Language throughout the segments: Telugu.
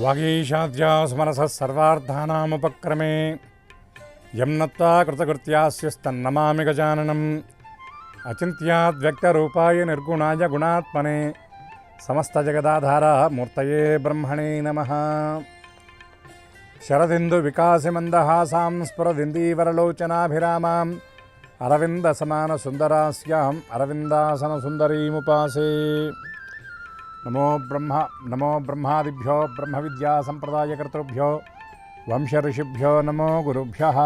వాగీషాద్యాస్మనసः సర్వార్థానాముపక్రమే యం నత్వా కృతకృత్యాస్యస్తన్నమామి గజాననం అచింత్యాద్వ్యక్తరూపాయ నిర్గుణాయ గుణాత్మనే సమస్తజగదాధార మూర్తయే బ్రహ్మణే నమః. శరదిందు వికాసిమందహాసాం స్ఫురదిందీవరలోచనాభిరామాం అరవిందసమానసుందరాస్యాం అరవిందాసనసుందరీముపాసే. నమో బ్రహ్మాదిభ్యో బ్రహ్మ విద్యా సంప్రదాయకర్తృభ్యో వంశ ఋషిభ్యో నమో గురుభ్యః.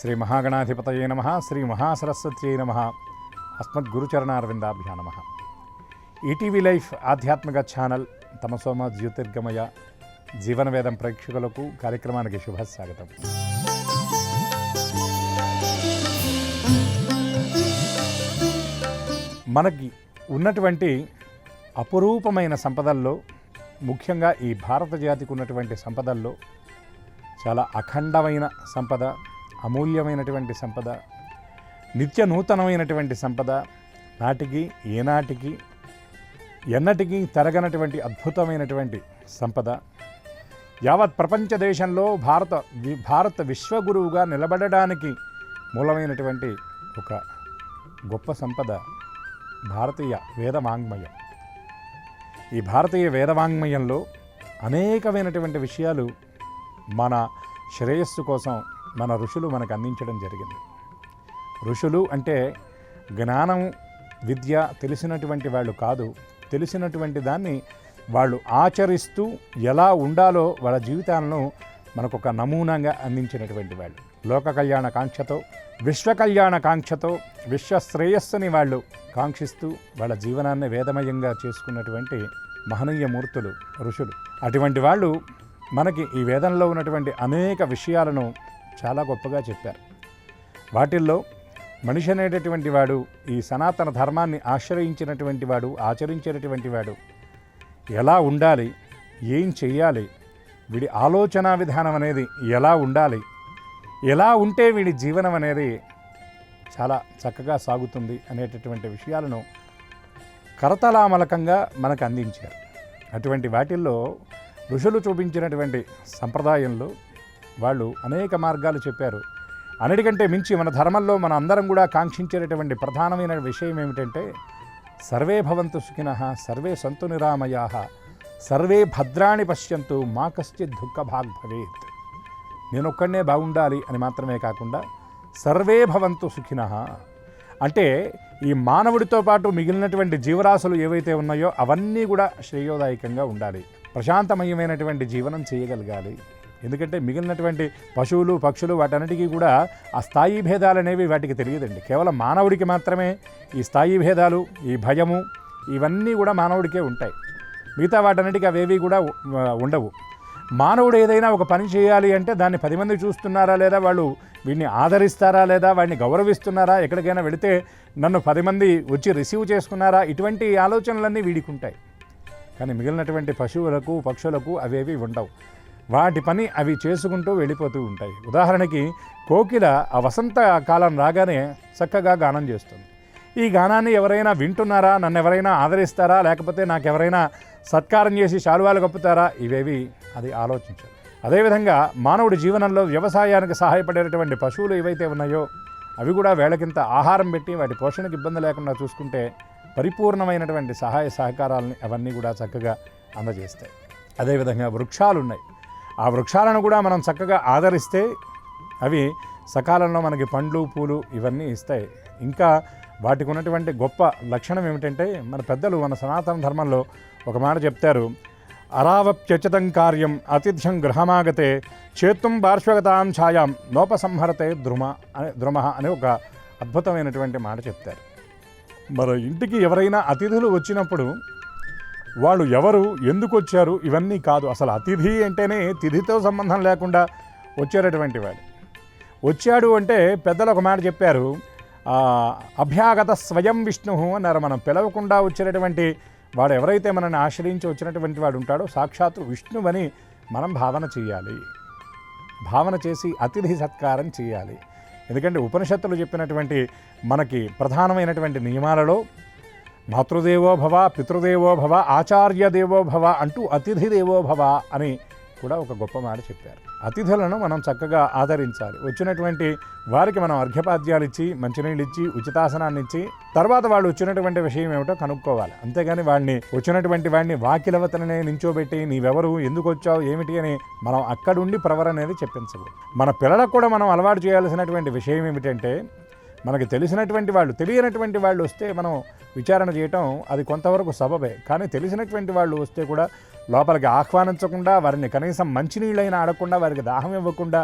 శ్రీ మహాగణాధిపతయే నమః. శ్రీ మహాసరస్వత్యై నమః. అస్మద్గురుచరణారవిందాభ్యా నమః. ఈటీవీ లైఫ్ ఆధ్యాత్మిక ఛానల్ తమసోమ జ్యోతిర్గమయ జీవనవేదం ప్రేక్షకులకు కార్యక్రమానికి శుభస్వాగతం. మనకి ఉన్నటువంటి అపురూపమైన సంపదల్లో, ముఖ్యంగా ఈ భారత జాతికి ఉన్నటువంటి సంపదల్లో చాలా అఖండమైన సంపద, అమూల్యమైనటువంటి సంపద, నిత్య నూతనమైనటువంటి సంపద, నాటికి ఏనాటికి ఎన్నటికీ తరగనటువంటి అద్భుతమైనటువంటి సంపద. యావత్ ప్రపంచ దేశంలో భారత విశ్వగురువుగా నిలబడడానికి మూలమైనటువంటి ఒక గొప్ప సంపద భారతీయ వేదవాంగ్మయం. ఈ భారతీయ వేదవాంగ్మయంలో అనేకమైనటువంటి విషయాలు మన శ్రేయస్సు కోసం మన ఋషులు మనకు అందించడం జరిగింది. ఋషులు అంటే జ్ఞానం విద్య తెలిసినటువంటి వాళ్ళు కాదు, తెలిసినటువంటి దాన్ని వాళ్ళు ఆచరిస్తూ ఎలా ఉండాలో వాళ్ళ జీవితాలను మనకొక నమూనాగా అందించినటువంటి వాళ్ళు. లోక కళ్యాణ కాంక్షతో, విశ్వ కళ్యాణ కాంక్షతో, విశ్వశ్రేయస్సుని వాళ్ళు కాంక్షిస్తూ వాళ్ళ జీవనాన్ని వేదమయంగా చేసుకున్నటువంటి మహనీయ మూర్తులు ఋషులు. అటువంటి వాళ్ళు మనకి ఈ వేదంలో ఉన్నటువంటి అనేక విషయాలను చాలా గొప్పగా చెప్పారు. వాటిల్లో మనిషి అనేటటువంటి వాడు ఈ సనాతన ధర్మాన్ని ఆశ్రయించినటువంటి వాడు, ఆచరించినటువంటి వాడు ఎలా ఉండాలి, ఏం చెయ్యాలి, వీడి ఆలోచన విధానం అనేది ఎలా ఉండాలి, ఎలా ఉంటే వీడి జీవనం అనేది చాలా చక్కగా సాగుతుంది అనేటటువంటి విషయాలను కరతలామలకంగా మనకు అందించారు. అటువంటి వాటిల్లో ఋషులు చూపించినటువంటి సంప్రదాయంలో వాళ్ళు అనేక మార్గాలు చెప్పారు. అన్నిటికంటే మించి మన ధర్మంలో మన అందరం కూడా కాంక్షించేటటువంటి ప్రధానమైన విషయం ఏమిటంటే సర్వే భవంతు సుఖినః, సర్వే సంతు నిరామయాః, సర్వే భద్రాణి పశ్యంతు, మా కశ్చిత్ దుఃఖభాగ్ భవేత్. నేనొక్కడనే బాగుండాలి అని మాత్రమే కాకుండా సర్వే భవంతు సుఖినః అంటే ఈ మానవుడితో పాటు మిగిలినటువంటి జీవరాశులు ఏవైతే ఉన్నాయో అవన్నీ కూడా శ్రేయోదాయకంగా ఉండాలి, ప్రశాంతమయమైనటువంటి జీవనం చేయగలగాలి. ఎందుకంటే మిగిలినటువంటి పశువులు పక్షులు వాటన్నిటికీ కూడా ఆ స్థాయి భేదాలు అనేవి వాటికి తెలియదండి. కేవలం మానవుడికి మాత్రమే ఈ స్థాయి భేదాలు, ఈ భయము ఇవన్నీ కూడా మానవుడికే ఉంటాయి. మిగతా వాటన్నిటికీ అవేవి కూడా ఉండవు. మానవుడు ఏదైనా ఒక పని చేయాలి అంటే దాన్ని 10 మంది చూస్తున్నారా లేదా, వాళ్ళు వీడిని ఆదరిస్తారా లేదా, వాడిని గౌరవిస్తున్నారా, ఎక్కడికైనా వెళితే నన్ను 10 మంది వచ్చి రిసీవ్ చేసుకున్నారా, ఇటువంటి ఆలోచనలన్నీ వీడికి ఉంటాయి. కానీ మిగిలినటువంటి పశువులకు పక్షులకు అవేవి ఉండవు. వాటి పని అవి చేసుకుంటూ వెళ్ళిపోతూ ఉంటాయి. ఉదాహరణకి కోకిల ఆ వసంత కాలం రాగానే చక్కగా గానం చేస్తుంది. ఈ గానాన్ని ఎవరైనా వింటున్నారా, నన్ను ఎవరైనా ఆదరిస్తారా, లేకపోతే నాకెవరైనా సత్కారం చేసి శాలువాలు కప్పుతారా, ఇవేవి అది ఆలోచించారు. అదేవిధంగా మానవుడి జీవనంలో వ్యవసాయానికి సహాయపడేటటువంటి పశువులు ఏవైతే ఉన్నాయో అవి కూడా వేళకింత ఆహారం పెట్టి వాటి పోషణకు ఇబ్బంది లేకుండా చూసుకుంటే పరిపూర్ణమైనటువంటి సహాయ సహకారాలని అవన్నీ కూడా చక్కగా అందజేస్తాయి. అదేవిధంగా వృక్షాలు ఉన్నాయి. ఆ వృక్షాలను కూడా మనం చక్కగా ఆదరిస్తే అవి సకాలంలో మనకి పండ్లు పూలు ఇవన్నీ ఇస్తాయి. ఇంకా వాటికి ఉన్నటువంటి గొప్ప లక్షణం ఏమిటంటే మన పెద్దలు మన సనాతన ధర్మంలో ఒక మాట చెప్తారు, అరావప్యచితం కార్యం అతిథ్యం గృహమాగతే చేతుం పార్శ్వగతాం ఛాయాం నోపసంహరతే ద్రుమ అనే ఒక అద్భుతమైనటువంటి మాట చెప్తారు. మరి ఇంటికి ఎవరైనా అతిథులు వచ్చినప్పుడు వాళ్ళు ఎవరు, ఎందుకు వచ్చారు, ఇవన్నీ కాదు. అసలు అతిథి అంటేనే తిథితో సంబంధం లేకుండా వచ్చేటటువంటి వాడు. వచ్చాడు అంటే పెద్దలు ఒక మాట చెప్పారు, అభ్యాగత స్వయం విష్ణు అన్నారు. మనం పిలవకుండా వచ్చేటటువంటి వాడు ఎవరైతే మనల్ని ఆశ్రయించి వచ్చినటువంటి వాడు ఉంటాడో సాక్షాత్తు విష్ణువని మనం భావన చేయాలి. భావన చేసి అతిథి సత్కారం చేయాలి. ఎందుకంటే ఉపనిషత్తులు చెప్పినటువంటి మనకి ప్రధానమైనటువంటి నియమాలలో మాతృదేవో భవ, పితృదేవో భవ, ఆచార్య దేవో భవ అంటూ అతిథి దేవో భవ అని కూడా ఒక గొప్ప మాట చెప్పారు. అతిథులను మనం చక్కగా ఆదరించాలి. వచ్చినటువంటి వారికి మనం అర్ఘ్యపాద్యాలు ఇచ్చి, మంచినీళ్ళు ఇచ్చి, ఉచితాసనాన్ని ఇచ్చి, తర్వాత వాళ్ళు వచ్చినటువంటి విషయం ఏమిటో కనుక్కోవాలి. అంతేగాని వచ్చినటువంటి వాడిని వాకిలవతలనే నించోబెట్టి నీవెవరు, ఎందుకు వచ్చావు, ఏమిటి అని మనం అక్కడుండి ప్రవర్ అనేది చెప్పించకూడదు. మన పిల్లలకు కూడా మనం అలవాటు చేయాల్సినటువంటి విషయం ఏమిటంటే, మనకి తెలిసినటువంటి వాళ్ళు, తెలియనటువంటి వాళ్ళు వస్తే మనం విచారణ చేయటం అది కొంతవరకు సబబే. కానీ తెలిసినటువంటి వాళ్ళు వస్తే కూడా లోపలికి ఆహ్వానించకుండా, వారిని కనీసం మంచినీళ్ళైనా ఆడకుండా, వారికి దాహం ఇవ్వకుండా,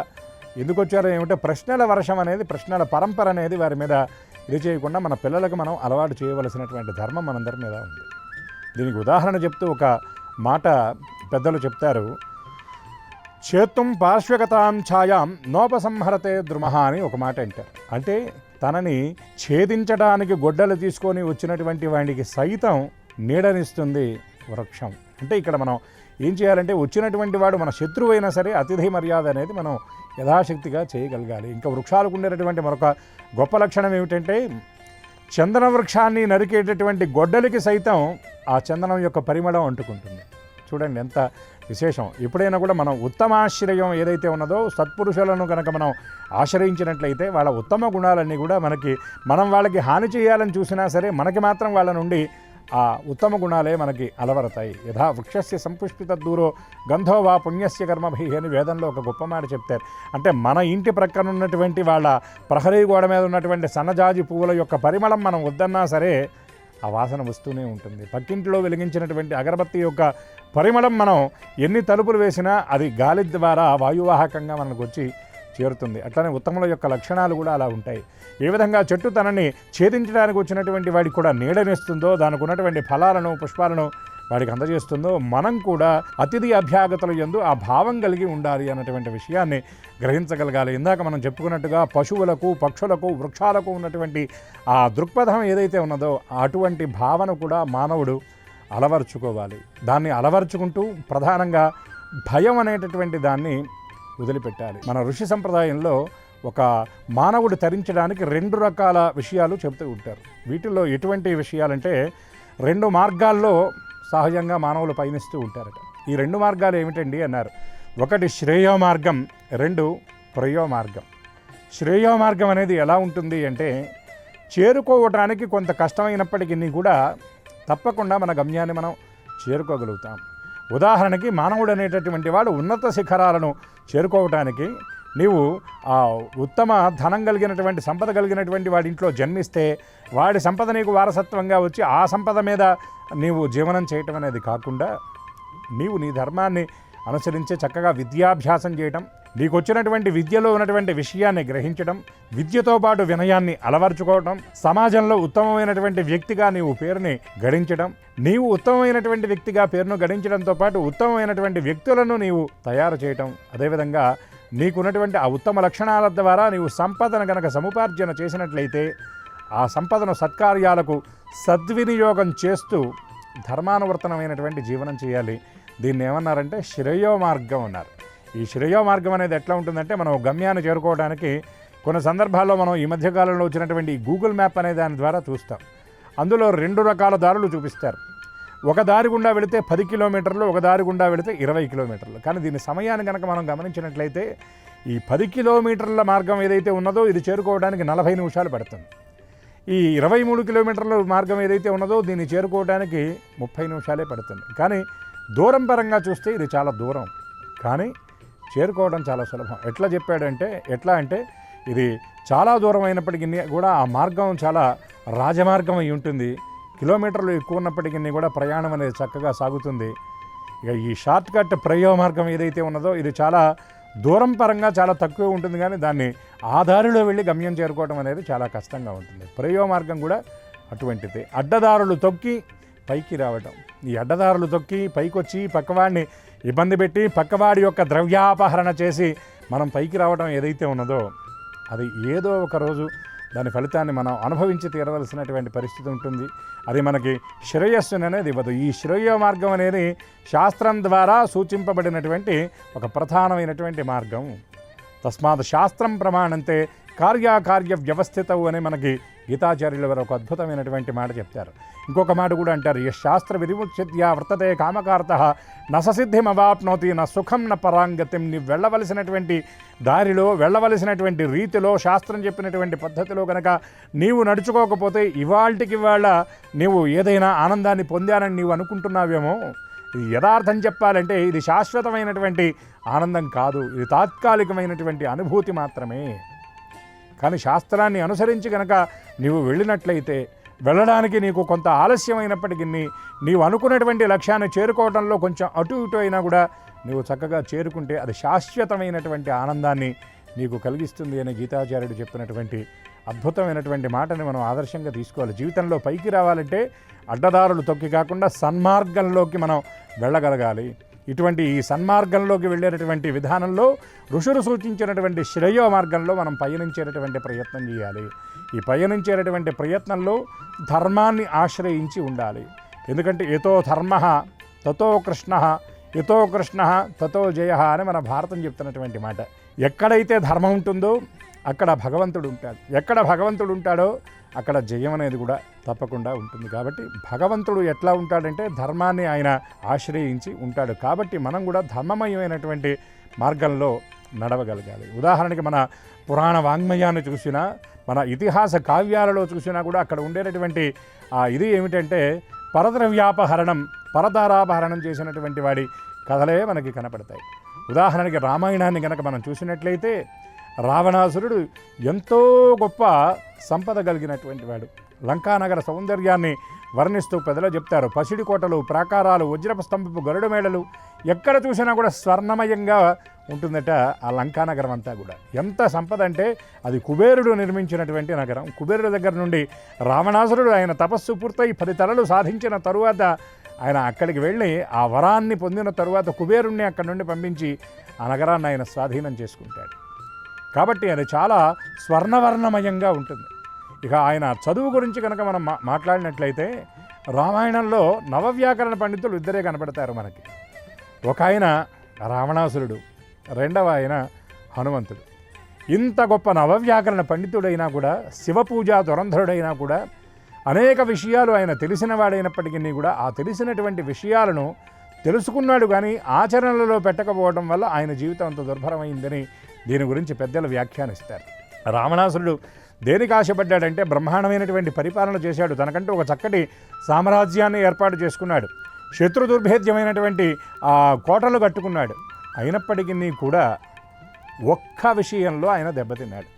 ఎందుకు వచ్చారో ఏమిటో ప్రశ్నల వర్షం అనేది, ప్రశ్నల పరంపర అనేది వారి మీద ఇది చేయకుండా మన పిల్లలకు మనం అలవాటు చేయవలసినటువంటి ధర్మం మనందరి మీద ఉంది. దీనికి ఉదాహరణ చెప్తూ ఒక మాట పెద్దలు చెప్తారు, చేత్తుం పార్శ్వగతాం ఛాయాం నోపసంహరతే ద్రుమః అని ఒక మాట అంటారు. అంటే తనని ఛేదించడానికి గొడ్డలు తీసుకొని వచ్చినటువంటి వాడికి సైతం నీడనిస్తుంది వృక్షం. అంటే ఇక్కడ మనం ఏం చేయాలంటే, వచ్చినటువంటి వాడు మన శత్రువు అయినా సరే అతిథి మర్యాద అనేది మనం యథాశక్తిగా చేయగలగాలి. ఇంకా వృక్షాలకు ఉండేటటువంటి మరొక గొప్ప లక్షణం ఏమిటంటే, చందన వృక్షాన్ని నరికేటటువంటి గొడ్డలికి సైతం ఆ చందనం యొక్క పరిమళం అంటుకుంటుంది. చూడండి ఎంత విశేషం. ఎప్పుడైనా కూడా మనం ఉత్తమాశ్రయం ఏదైతే ఉన్నదో, సత్పురుషులను కనుక మనం ఆశ్రయించినట్లయితే వాళ్ళ ఉత్తమ గుణాలన్నీ కూడా మనం వాళ్ళకి హాని చేయాలని చూసినా సరే మనకి మాత్రం వాళ్ళ నుండి ఆ ఉత్తమ గుణాలే మనకి అలవరతాయి. యథా వృక్షస్య సంపుష్పిత దూరో గంధో వా పుణ్యస్య కర్మభి అని వేదంలో ఒక గొప్ప మాట చెప్తారు. అంటే మన ఇంటి ప్రక్కన ఉన్నటువంటి వాళ్ళ ప్రహరీ గోడ మీద ఉన్నటువంటి సన్నజాజి పువ్వుల యొక్క పరిమళం మనం వద్దన్నా సరే ఆ వాసన వస్తూనే ఉంటుంది. పక్కింటిలో వెలిగించినటువంటి అగరబత్తి యొక్క పరిమళం మనం ఎన్ని తలుపులు వేసినా అది గాలి ద్వారా వాయువాహకంగా మనకు వచ్చి చేరుతుంది. అట్లనే ఉత్తముల యొక్క లక్షణాలు కూడా అలా ఉంటాయి. ఏ విధంగా చెట్టు తనని ఛేదించడానికి వచ్చినటువంటి వాడికి కూడా నీడనిస్తుందో, దానికి ఉన్నటువంటి ఫలాలను, పుష్పాలను వాడికి అందజేస్తుందో, మనం కూడా అతిథి అభ్యాగతుల యందు ఆ భావం కలిగి ఉండాలి అన్నటువంటి విషయాన్ని గ్రహించగలగాలి. ఇందాక మనం చెప్పుకున్నట్టుగా పశువులకు, పక్షులకు, వృక్షాలకు ఉన్నటువంటి ఆ దృక్పథం ఏదైతే ఉన్నదో అటువంటి భావన కూడా మానవుడు అలవర్చుకోవాలి. దాన్ని అలవర్చుకుంటూ ప్రధానంగా భయం అనేటటువంటి దాన్ని వదిలిపెట్టాలి. మన ఋషి సంప్రదాయంలో ఒక మానవుడు తరించడానికి 2 రకాల విషయాలు చెబుతూ ఉంటారు. వీటిల్లో ఎటువంటి విషయాలంటే, 2 మార్గాల్లో సహజంగా మానవులు పయనిస్తూ ఉంటారట. ఈ 2 మార్గాలు ఏమిటండి అన్నారు. ఒకటి శ్రేయో మార్గం, 2 ప్రయో మార్గం. శ్రేయో మార్గం అనేది ఎలా ఉంటుంది అంటే, చేరుకోవడానికి కొంత కష్టమైనప్పటికీ కూడా తప్పకుండా మన గమ్యాన్ని మనం చేరుకోగలుగుతాం. ఉదాహరణకి మానవుడు అనేటటువంటి వాడు ఉన్నత శిఖరాలను చేరుకోవటానికి నీవు ఆ ఉత్తమ ధనం కలిగినటువంటి, సంపద కలిగినటువంటి వాడి ఇంట్లో జన్మిస్తే వాడి సంపద నీకు వారసత్వంగా వచ్చి ఆ సంపద మీద నీవు జీవనం చేయటం అనేది కాకుండా, నీవు నీ ధర్మాన్ని అనుసరించే చక్కగా విద్యాభ్యాసం చేయటం, నీకు వచ్చినటువంటి విద్యలో ఉన్నటువంటి విషయాన్ని గ్రహించడం, విద్యతో పాటు వినయాన్ని అలవర్చుకోవటం, సమాజంలో ఉత్తమమైనటువంటి వ్యక్తిగా నీవు పేరుని గడించడం, నీవు ఉత్తమమైనటువంటి వ్యక్తిగా పేరును గడించడంతో పాటు ఉత్తమమైనటువంటి వ్యక్తులను నీవు తయారు చేయటం, అదేవిధంగా నీకున్నటువంటి ఆ ఉత్తమ లక్షణాల ద్వారా నీవు సంపదను కనుక సముపార్జన చేసినట్లయితే ఆ సంపదను సత్కార్యాలకు సద్వినియోగం చేస్తూ ధర్మానువర్తనమైనటువంటి జీవనం చేయాలి. దీన్ని ఏమన్నారంటే శ్రేయో మార్గం అన్నారు. ఈ శ్రేయో మార్గం అనేది ఎట్లా ఉంటుందంటే, మనం గమ్యాన్ని చేరుకోవడానికి కొన్ని సందర్భాల్లో మనం ఈ మధ్యకాలంలో వచ్చినటువంటి గూగుల్ మ్యాప్ అనే దాని ద్వారా చూస్తాం. అందులో 2 రకాల దారులు చూపిస్తారు. ఒక దారి గుండా వెళితే 10 కిలోమీటర్లు, ఒక దారి గుండా వెళితే 20 కిలోమీటర్లు. కానీ దీని సమయాన్ని కనుక మనం గమనించినట్లయితే ఈ 10 కిలోమీటర్ల మార్గం ఏదైతే ఉన్నదో ఇది చేరుకోవడానికి 40 నిమిషాలు పడుతుంది. ఈ 23 కిలోమీటర్ల మార్గం ఏదైతే ఉన్నదో దీన్ని చేరుకోవడానికి 30 నిమిషాలే పడుతుంది. కానీ దూరం పరంగా చూస్తే ఇది చాలా దూరం, కానీ చేరుకోవడం చాలా సులభం. ఎట్లా అంటే ఇది చాలా దూరం అయినప్పటికీ కూడా ఆ మార్గం చాలా రాజమార్గం అయి ఉంటుంది. కిలోమీటర్లు ఎక్కువ ఉన్నప్పటికీ కూడా ప్రయాణం అనేది చక్కగా సాగుతుంది. ఇక ఈ షార్ట్ కట్ ప్రయో మార్గం ఏదైతే ఉన్నదో ఇది చాలా దూరం పరంగా చాలా తక్కువ ఉంటుంది, కానీ దాన్ని ఆ దారిలో వెళ్ళి గమ్యం చేరుకోవడం అనేది చాలా కష్టంగా ఉంటుంది. ప్రయో మార్గం కూడా అటువంటిది. అడ్డదారులు తొక్కి పైకి రావడం, ఈ అడ్డదారులు తొక్కి పైకి వచ్చి పక్కవాడిని ఇబ్బంది పెట్టి పక్కవాడి యొక్క ద్రవ్యాపహరణ చేసి మనం పైకి రావడం ఏదైతే ఉన్నదో అది ఏదో ఒక రోజు దాని ఫలితాన్ని మనం అనుభవించి తీరవలసినటువంటి పరిస్థితి ఉంటుంది. అది మనకి శ్రేయస్సుని అనేది ఇవ్వదు. ఈ శ్రేయ మార్గం అనేది శాస్త్రం ద్వారా సూచింపబడినటువంటి ఒక ప్రధానమైనటువంటి మార్గం. తస్మాత్ శాస్త్రం ప్రమాణంతే కార్యాకార్య వ్యవస్థితవు అని మనకి గీతాచార్యుల వారు ఒక అద్భుతమైనటువంటి మాట చెప్తారు. ఇంకొక మాట కూడా అంటారు, యశ్ శాస్త్ర విధిముచ్యత్యా వర్తతే కామకార్తః నససిద్ధిమవాప్నోతి న సుఖం న పరాంగతిం. నీ వెళ్ళవలసినటువంటి దారిలో, వెళ్ళవలసినటువంటి రీతిలో, శాస్త్రం చెప్పినటువంటి పద్ధతిలో కనుక నీవు నడుచుకోకపోతే ఇవాళ నీవు ఏదైనా ఆనందాన్ని పొందానని నీవు అనుకుంటున్నావేమో, ఇది యథార్థం చెప్పాలంటే ఇది శాశ్వతమైనటువంటి ఆనందం కాదు, ఇది తాత్కాలికమైనటువంటి అనుభూతి మాత్రమే. కానీ శాస్త్రాన్ని అనుసరించి కనుక నీవు వెళ్ళినట్లయితే, వెళ్ళడానికి నీకు కొంత ఆలస్యమైనప్పటికీ నీవు అనుకున్నటువంటి లక్ష్యాన్ని చేరుకోవడంలో కొంచెం అటు ఇటు అయినా కూడా నీవు చక్కగా చేరుకుంటే అది శాశ్వతమైనటువంటి ఆనందాన్ని నీకు కలిగిస్తుంది అని గీతాచార్యుడు చెప్పినటువంటి అద్భుతమైనటువంటి మాటని మనం ఆదర్శంగా తీసుకోవాలి. జీవితంలో పైకి రావాలంటే అడ్డదారులు తొక్కి కాకుండా సన్మార్గంలోకి మనం వెళ్ళగలగాలి. ఇటువంటి ఈ సన్మార్గంలోకి వెళ్ళేటటువంటి విధానంలో ఋషులు సూచించినటువంటి శ్రేయో మార్గంలో మనం పయనించేటటువంటి ప్రయత్నం చేయాలి. ఈ పయనించేటటువంటి ప్రయత్నంలో ధర్మాన్ని ఆశ్రయించి ఉండాలి. ఎందుకంటే యతో ధర్మ తతో కృష్ణ, యతో కృష్ణ తతో జయ అని మన భారతం చెప్తున్నటువంటి మాట. ఎక్కడైతే ధర్మం ఉంటుందో అక్కడ భగవంతుడు ఉంటాడు, ఎక్కడ భగవంతుడు ఉంటాడో అక్కడ జయం అనేది కూడా తప్పకుండా ఉంటుంది. కాబట్టి భగవంతుడు ఎట్లా ఉంటాడంటే ధర్మాన్ని ఆయన ఆశ్రయించి ఉంటాడు. కాబట్టి మనం కూడా ధర్మమయమైనటువంటి మార్గంలో నడవగలగాలి. ఉదాహరణకి మన పురాణ వాంగ్మయాన్ని చూసినా, మన ఇతిహాస కావ్యాలలో చూసినా కూడా అక్కడ ఉండేటటువంటి ఇది ఏమిటంటే పరద్రవ్యాపహరణం, పరదారాపహరణం చేసినటువంటి వాడి కథలే మనకి కనపడతాయి. ఉదాహరణకి రామాయణాన్ని కనుక మనం చూసినట్లయితే రావణాసురుడు ఎంతో గొప్ప సంపద కలిగినటువంటి వాడు. లంకానగర సౌందర్యాన్ని వర్ణిస్తూ పెద్దలు చెప్తారు. పసిడి కోటలు, ప్రాకారాలు, వజ్రపు స్తంభపు గరుడ మేడలు, ఎక్కడ చూసినా కూడా స్వర్ణమయంగా ఉంటుందట ఆ లంకానగరం అంతా కూడా. ఎంత సంపద అంటే అది కుబేరుడు నిర్మించినటువంటి నగరం. కుబేరుడి దగ్గర నుండి రావణాసురుడు ఆయన తపస్సు పూర్తయి 10 తలలు సాధించిన తరువాత ఆయన అక్కడికి వెళ్ళి ఆ వరాన్ని పొందిన తరువాత కుబేరుణ్ణి అక్కడి నుండి పంపించి ఆ నగరాన్ని ఆయన స్వాధీనం చేసుకుంటాడు. కాబట్టి అది చాలా స్వర్ణవర్ణమయంగా ఉంటుంది. ఇక ఆయన చదువు గురించి కనుక మనం మాట్లాడినట్లయితే రామాయణంలో నవవ్యాకరణ పండితులు ఇద్దరే కనపడతారు మనకి. ఒక ఆయన రావణాసురుడు, రెండవ ఆయన హనుమంతుడు. ఇంత గొప్ప నవవ్యాకరణ పండితుడైనా కూడా, శివపూజా దురంధరుడైనా కూడా, అనేక విషయాలు ఆయన తెలిసిన వాడైనప్పటికీ కూడా ఆ తెలిసినటువంటి విషయాలను తెలుసుకున్నాడు కానీ ఆచరణలో పెట్టకపోవడం వల్ల ఆయన జీవితం అంత దుర్భరమైందని దీని గురించి పెద్దలు వ్యాఖ్యానిస్తారు. రావణాసురుడు దేనికి ఆశపడ్డాడంటే బ్రహ్మాండమైనటువంటి పరిపాలన చేశాడు. తనకంటూ ఒక చక్కటి సామ్రాజ్యాన్ని ఏర్పాటు చేసుకున్నాడు. శత్రు దుర్భేద్యమైనటువంటి కోటలు కట్టుకున్నాడు. అయినప్పటికీ కూడా ఒక్క విషయంలో ఆయన దెబ్బతిన్నాడు.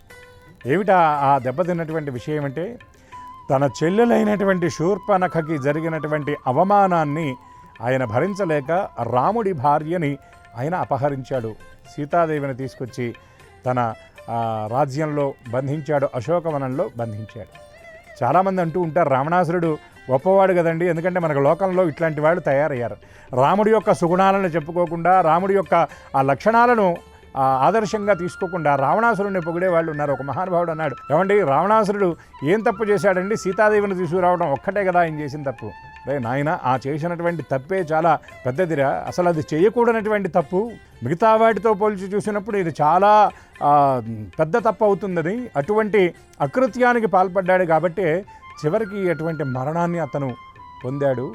ఏమిటా ఆ దెబ్బతిన్నటువంటి విషయం అంటే తన చెల్లెలైనటువంటి శూర్పణఖకి జరిగినటువంటి అవమానాన్ని ఆయన భరించలేక రాముడి భార్యని ఆయన అపహరించాడు. సీతాదేవిని తీసుకొచ్చి తన రాజ్యంలో బంధించాడు, అశోకవనంలో బంధించాడు. చాలామంది అంటూ ఉంటారు రావణాసురుడు గొప్పవాడు కదండి, ఎందుకంటే మనకు లోకంలో ఇట్లాంటి వాళ్ళు తయారయ్యారు. రాముడి యొక్క సుగుణాలను చెప్పుకోకుండా, రాముడి యొక్క ఆ లక్షణాలను ఆదర్శంగా తీసుకోకుండా రావణాసురుడిని పొగిడే వాళ్ళు ఉన్నారు. ఒక మహానుభావుడు అన్నాడు, ఏమండి రావణాసురుడు ఏం తప్పు చేశాడండి, సీతాదేవిని తీసుకురావడం ఒక్కటే కదా ఆయన చేసిన తప్పు. రే నాయన, ఆ చేసినటువంటి తప్పే చాలా పెద్దదిరా, అసలు అది చేయకూడనటువంటి తప్పు. మిగతా వాటితో పోల్చి చూసినప్పుడు ఇది చాలా పెద్ద తప్పు అవుతుందని, అటువంటి అకృత్యానికి పాల్పడ్డాడు కాబట్టి చివరికి అటువంటి మరణాన్ని అతను పొందాడు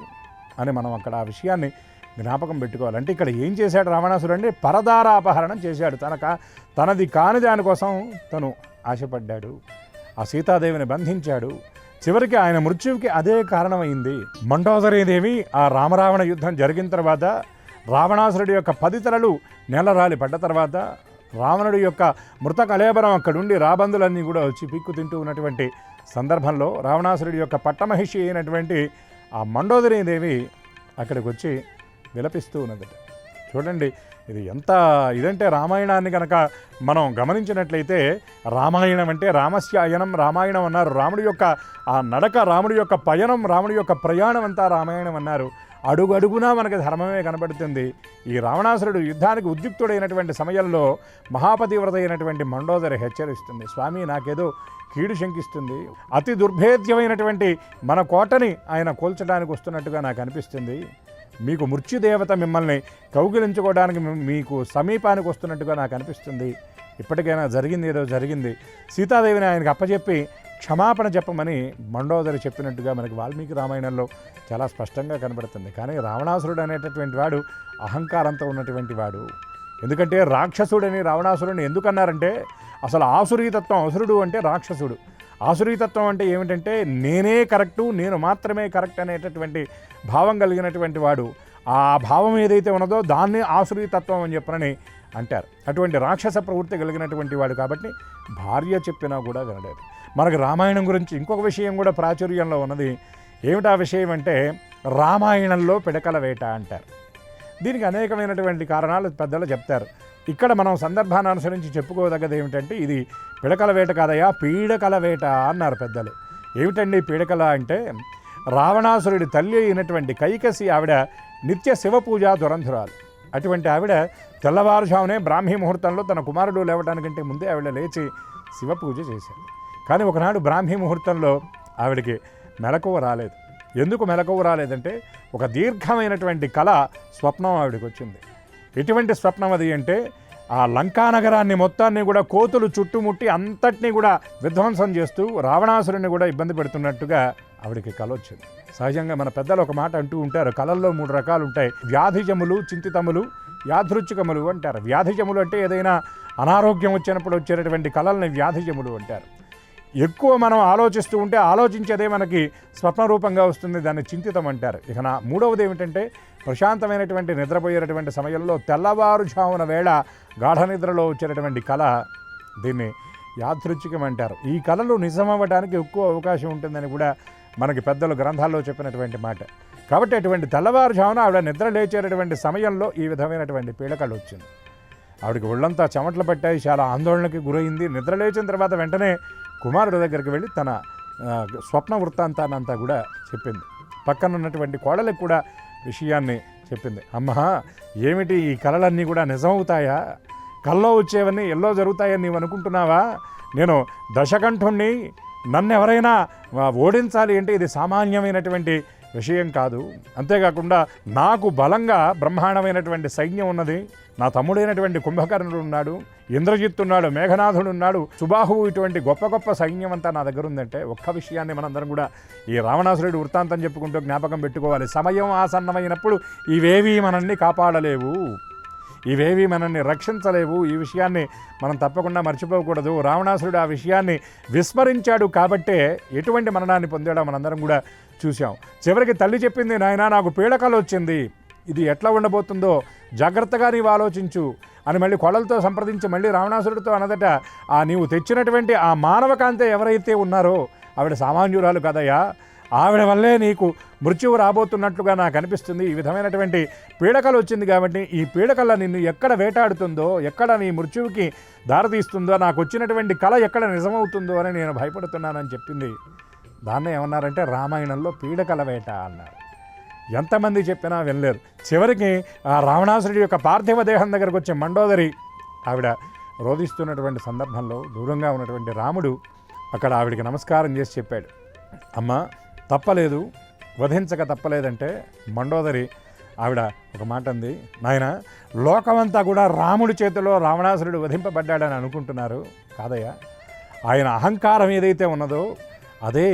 అని మనం అక్కడ ఆ విషయాన్ని జ్ఞాపకం పెట్టుకోవాలి. అంటే ఇక్కడ ఏం చేశాడు రావణాసురుడు అంటే పరదారాపహరణం చేశాడు. తనది కాని దానికోసం తను ఆశపడ్డాడు. ఆ సీతాదేవిని బంధించాడు. చివరికి ఆయన మృత్యువుకి అదే కారణమైంది. మండోదరీదేవి ఆ రామరావణ యుద్ధం జరిగిన తర్వాత రావణాసురుడి యొక్క 10 తలలు నేలరాలి పడ్డ తర్వాత రావణుడి యొక్క మృత కళేబరం అక్కడుండి రాబందులన్నీ కూడా వచ్చి పిక్కు తింటూ ఉన్నటువంటి సందర్భంలో రావణాసురుడి యొక్క పట్టమహిషి అయినటువంటి ఆ మండోదరీదేవి అక్కడికి వచ్చి విలపిస్తూ ఉన్నదట. చూడండి ఇది ఎంత ఇదంటే రామాయణాన్ని కనుక మనం గమనించినట్లయితే రామాయణం అంటే రామస్య అయనం రామాయణం అన్నారు. రాముడి యొక్క ఆ నడక, రాముడి యొక్క పయనం, రాముడి యొక్క ప్రయాణం అంతా రామాయణం అన్నారు. అడుగడుగునా మనకి ధర్మమే కనబడుతుంది. ఈ రావణాసురుడు యుద్ధానికి ఉద్యుక్తుడైనటువంటి సమయంలో మహాపతివ్రత అయినటువంటి మండోదరి హెచ్చరిస్తుంది, స్వామి నాకేదో కీడు శంకిస్తుంది, అతి దుర్భేద్యమైనటువంటి మన కోటని ఆయన కూల్చడానికి వస్తున్నట్టుగా నాకు అనిపిస్తుంది, మీకు మృత్యుదేవత మిమ్మల్ని కౌగిలించుకోవడానికి మీకు సమీపానికి వస్తున్నట్టుగా నాకు అనిపిస్తుంది, ఇప్పటికైనా జరిగింది ఏదో జరిగింది, సీతాదేవిని ఆయనకు అప్పచెప్పి క్షమాపణ చెప్పమని మండోదరి చెప్పినట్టుగా మనకి వాల్మీకి రామాయణంలో చాలా స్పష్టంగా కనబడుతుంది. కానీ రావణాసురుడు అనేటటువంటి వాడు అహంకారంతో ఉన్నటువంటి వాడు. ఎందుకంటే రాక్షసుడని రావణాసురుడిని ఎందుకన్నారంటే అసలు ఆసురీతత్వం, అసురుడు అంటే రాక్షసుడు. ఆసురీతత్వం అంటే ఏమిటంటే నేనే కరెక్టు, నేను మాత్రమే కరెక్ట్ అనేటటువంటి భావం కలిగినటువంటి వాడు. ఆ భావం ఏదైతే ఉన్నదో దాన్ని ఆసురీతత్వం అని చెప్పనని అంటారు. అటువంటి రాక్షస ప్రవృత్తి కలిగినటువంటి వాడు కాబట్టి భార్య చెప్పినా కూడా వినలేదు. మనకు రామాయణం గురించి ఇంకొక విషయం కూడా ప్రాచుర్యంలో ఉన్నది. ఏమిటా విషయం అంటే రామాయణంలో పిడకల వేట అంటారు. దీనికి అనేకమైనటువంటి కారణాలు పెద్దలు చెప్తారు. ఇక్కడ మనం సందర్భాన్ని అనుసరించి చెప్పుకోదగ్గది ఏమిటంటే ఇది పిడకల వేట కాదయ్యా, పీడకల వేట అన్నారు పెద్దలు. ఏమిటండి పీడకల అంటే రావణాసురుడి తల్లి అయినటువంటి కైకసి ఆవిడ నిత్య శివపూజ దురంధురాలు. అటువంటి ఆవిడ తెల్లవారుజామునే బ్రాహ్మీ ముహూర్తంలో తన కుమారుడు లేవడానికంటే ముందే ఆవిడ లేచి శివపూజ చేశాడు. కానీ ఒకనాడు బ్రాహ్మీ ముహూర్తంలో ఆవిడకి మెలకువ రాలేదు. ఎందుకు మెలకువ రాలేదంటే ఒక దీర్ఘమైనటువంటి కళ స్వప్నం ఆవిడకి వచ్చింది. ఎటువంటి స్వప్నం అది అంటే ఆ లంకానగరాన్ని మొత్తాన్ని కూడా కోతులు చుట్టుముట్టి అంతటినీ కూడా విధ్వంసం చేస్తూ రావణాసురుని కూడా ఇబ్బంది పెడుతున్నట్టుగా ఆవిడకి కళ వచ్చింది. సహజంగా మన పెద్దలు ఒక మాట అంటూ ఉంటారు, కళల్లో 3 రకాలు ఉంటాయి. వ్యాధిజములు, చింతితములు, యాదృచ్ఛికములు అంటారు. వ్యాధిజములు అంటే ఏదైనా అనారోగ్యం వచ్చినప్పుడు వచ్చేటటువంటి కళల్ని వ్యాధిజములు అంటారు. ఎక్కువ మనం ఆలోచిస్తూ ఉంటే ఆలోచించేదే మనకి స్వప్న రూపంగా వస్తుంది, దాన్ని చింతితం అంటారు. ఇక మూడవది ఏమిటంటే ప్రశాంతమైనటువంటి నిద్రపోయేటటువంటి సమయంలో తెల్లవారుజామున వేళ గాఢ నిద్రలో వచ్చేటటువంటి కళ, దీన్ని యాదృచ్ఛికం అంటారు. ఈ కళలు నిజమవ్వడానికి ఎక్కువ అవకాశం ఉంటుందని కూడా మనకి పెద్దలు గ్రంథాల్లో చెప్పినటువంటి మాట. కాబట్టి అటువంటి తెల్లవారుజామున ఆవిడ నిద్ర లేచేటటువంటి సమయంలో ఈ విధమైనటువంటి పీడకలు వచ్చింది. ఆవిడకి ఒళ్ళంతా చెమటలు పట్టాయి, చాలా ఆందోళనకి గురైంది. నిద్ర లేచిన తర్వాత వెంటనే కుమారుడి దగ్గరికి వెళ్ళి తన స్వప్న వృత్తాంతాన్నంతా కూడా చెప్పింది. పక్కన ఉన్నటువంటి కోడలకు కూడా విషయాన్ని చెప్పింది. అమ్మా, ఏమిటి ఈ కళలన్నీ కూడా నిజమవుతాయా? కల్లో వచ్చేవన్నీ ఎల్లో జరుగుతాయని నీవు అనుకుంటున్నావా? నేను దశకంఠుణ్ణి, నన్ను ఎవరైనా ఓడించాలి అంటే ఇది సామాన్యమైనటువంటి విషయం కాదు. అంతేకాకుండా నాకు బలంగా బ్రహ్మాండమైనటువంటి సైన్యం ఉన్నది. నా తమ్ముడైనటువంటి కుంభకర్ణుడు ఉన్నాడు, ఇంద్రజిత్తు ఉన్నాడు, మేఘనాథుడు ఉన్నాడు, సుబాహువు, ఇటువంటి గొప్ప గొప్ప సైన్యం అంతా నా దగ్గర ఉందంటే ఒక్క విషయాన్ని మనందరం కూడా ఈ రావణాసురుడి వృత్తాంతం చెప్పుకుంటూ జ్ఞాపకం పెట్టుకోవాలి. సమయం ఆసన్నమైనప్పుడు ఇవేవీ మనల్ని కాపాడలేవు, ఇవేవీ మనల్ని రక్షించలేవు. ఈ విషయాన్ని మనం తప్పకుండా మర్చిపోకూడదు. రావణాసురుడు ఆ విషయాన్ని విస్మరించాడు కాబట్టే ఎటువంటి మరణాన్ని పొందాడో మనందరం కూడా చూసాం. చివరికి తల్లి చెప్పింది, నాయనా నాకు పీడకలు వచ్చింది, ఇది ఎట్లా ఉండబోతుందో జాగ్రత్తగా నీవు ఆలోచించు అని మళ్ళీ కొడలతో సంప్రదించి మళ్ళీ రావణాసురుడితో అన్నదట, నీవు తెచ్చినటువంటి ఆ మానవకాంత ఎవరైతే ఉన్నారో ఆవిడ సామాన్యురాలు కదయ్యా, ఆవిడ వల్లే నీకు మృత్యువు రాబోతున్నట్లుగా నాకు అనిపిస్తుంది. ఈ విధమైనటువంటి పీడకలు వచ్చింది కాబట్టి ఈ పీడకల నిన్ను ఎక్కడ వేటాడుతుందో, ఎక్కడ నీ మృత్యువుకి దారితీస్తుందో, నాకు వచ్చినటువంటి కళ ఎక్కడ నిజమవుతుందో అని నేను భయపడుతున్నానని చెప్పింది. దాన్నే ఏమన్నారంటే రామాయణంలో పీడకల వేట అన్నారు. ఎంతమంది చెప్పినా వినలేరు. చివరికి ఆ రావణాసురుడి యొక్క పార్థివ దేహం దగ్గరకు వచ్చే మండోదరి ఆవిడ రోధిస్తున్నటువంటి సందర్భంలో దూరంగా ఉన్నటువంటి రాముడు అక్కడ ఆవిడికి నమస్కారం చేసి చెప్పాడు, అమ్మ తప్పలేదు, వధించక తప్పలేదంటే మండోదరి ఆవిడ ఒక మాట అంది, నాయన లోకమంతా కూడా రాముడి చేతిలో రావణాసురుడు వధింపబడ్డాడని అనుకుంటున్నారు. కాదయ్యా, ఆయన అహంకారం ఏదైతే ఉన్నదో అదే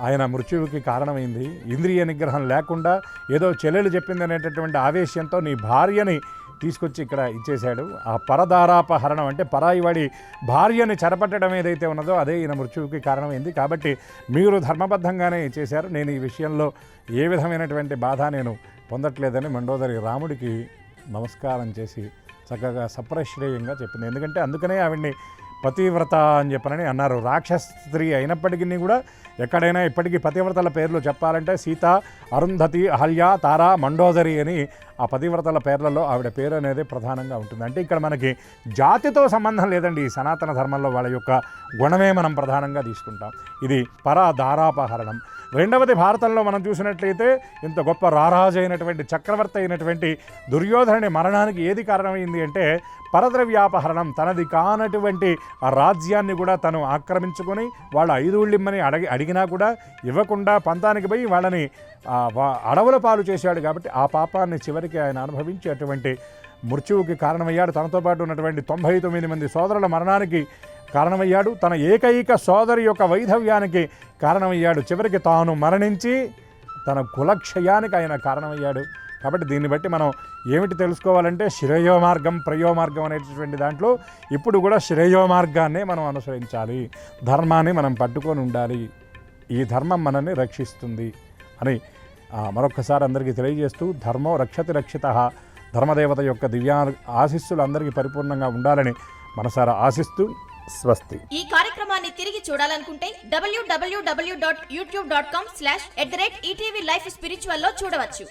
ఆయన మృత్యువుకి కారణమైంది. ఇంద్రియ నిగ్రహం లేకుండా ఏదో చెల్లెలు చెప్పింది అనేటటువంటి ఆవేశంతో నీ భార్యని తీసుకొచ్చి ఇక్కడ ఇచ్చేశాడు. ఆ పరదారాపహరణం అంటే పరాయి వాడి భార్యని చెరపట్టడం ఏదైతే ఉన్నదో అదే ఈయన మృత్యువుకి కారణమైంది. కాబట్టి మీరు ధర్మబద్ధంగానే చేశారు, నేను ఈ విషయంలో ఏ విధమైనటువంటి బాధ నేను పొందట్లేదని మండోదరి రాముడికి నమస్కారం చేసి చక్కగా సప్రశ్రేయంగా చెప్పింది. ఎందుకంటే అందుకనే ఆవిడ్ని పతివ్రత అని చెప్పనని అన్నారు. రాక్షస స్త్రీ అయినప్పటికీ కూడా ఎక్కడైనా ఇప్పటికీ పతివ్రతల పేర్లు చెప్పాలంటే సీత, అరుంధతి, అహల్య, తార, మండోదరి అని ఆ పతివ్రతల పేర్లలో ఆవిడ పేరు అనేది ప్రధానంగా ఉంటుంది. అంటే ఇక్కడ మనకి జాతితో సంబంధం లేదండి. ఈ సనాతన ధర్మంలో వాళ్ళ యొక్క గుణమే మనం ప్రధానంగా తీసుకుంటాం. ఇది పరదారాపహరణం. రెండవది, భారతంలో మనం చూసినట్లయితే ఇంత గొప్ప రారాజు అయినటువంటి చక్రవర్తి అయినటువంటి దుర్యోధనుడి మరణానికి ఏది కారణమైంది అంటే పరద్రవ్యాపహరణం. తనది కానటువంటి ఆ రాజ్యాన్ని కూడా తను ఆక్రమించుకొని వాళ్ళ 5 ఊళ్ళిమ్మని అడిగినా కూడా ఇవ్వకుండా పంతానికి పోయి వాళ్ళని అడవుల పాలు చేశాడు. కాబట్టి ఆ పాపాన్ని చివరికి ఆయన అనుభవించి అటువంటి మృత్యువుకి కారణమయ్యాడు. తనతో పాటు ఉన్నటువంటి 99 మంది సోదరుల మరణానికి కారణమయ్యాడు, తన ఏకైక సోదరి యొక్క వైధవ్యానికి కారణమయ్యాడు, చివరికి తాను మరణించి తన కులక్షయానికి ఆయన కారణమయ్యాడు. కాబట్టి దీన్ని బట్టి మనం ఏమిటి తెలుసుకోవాలంటే శ్రేయో మార్గం ప్రయో మార్గం అనేటటువంటి దాంట్లో ఇప్పుడు కూడా శ్రేయో మార్గాన్నే మనం అనుసరించాలి, ధర్మాన్ని మనం పట్టుకొని ఉండాలి, ఈ ధర్మం మనల్ని రక్షిస్తుంది అని మరొక్కసారి అందరికీ తెలియజేస్తూ ధర్మో రక్షతి రక్షితః, ధర్మదేవత యొక్క దివ్యా ఆశీస్సులు అందరికీ పరిపూర్ణంగా ఉండాలని మనసారా ఆశిస్తూ స్వస్తి. ఈ కార్యక్రమాన్ని తిరిగి చూడాలనుకుంటే www.youtube.com/ETV Life Spiritual లో చూడవచ్చు.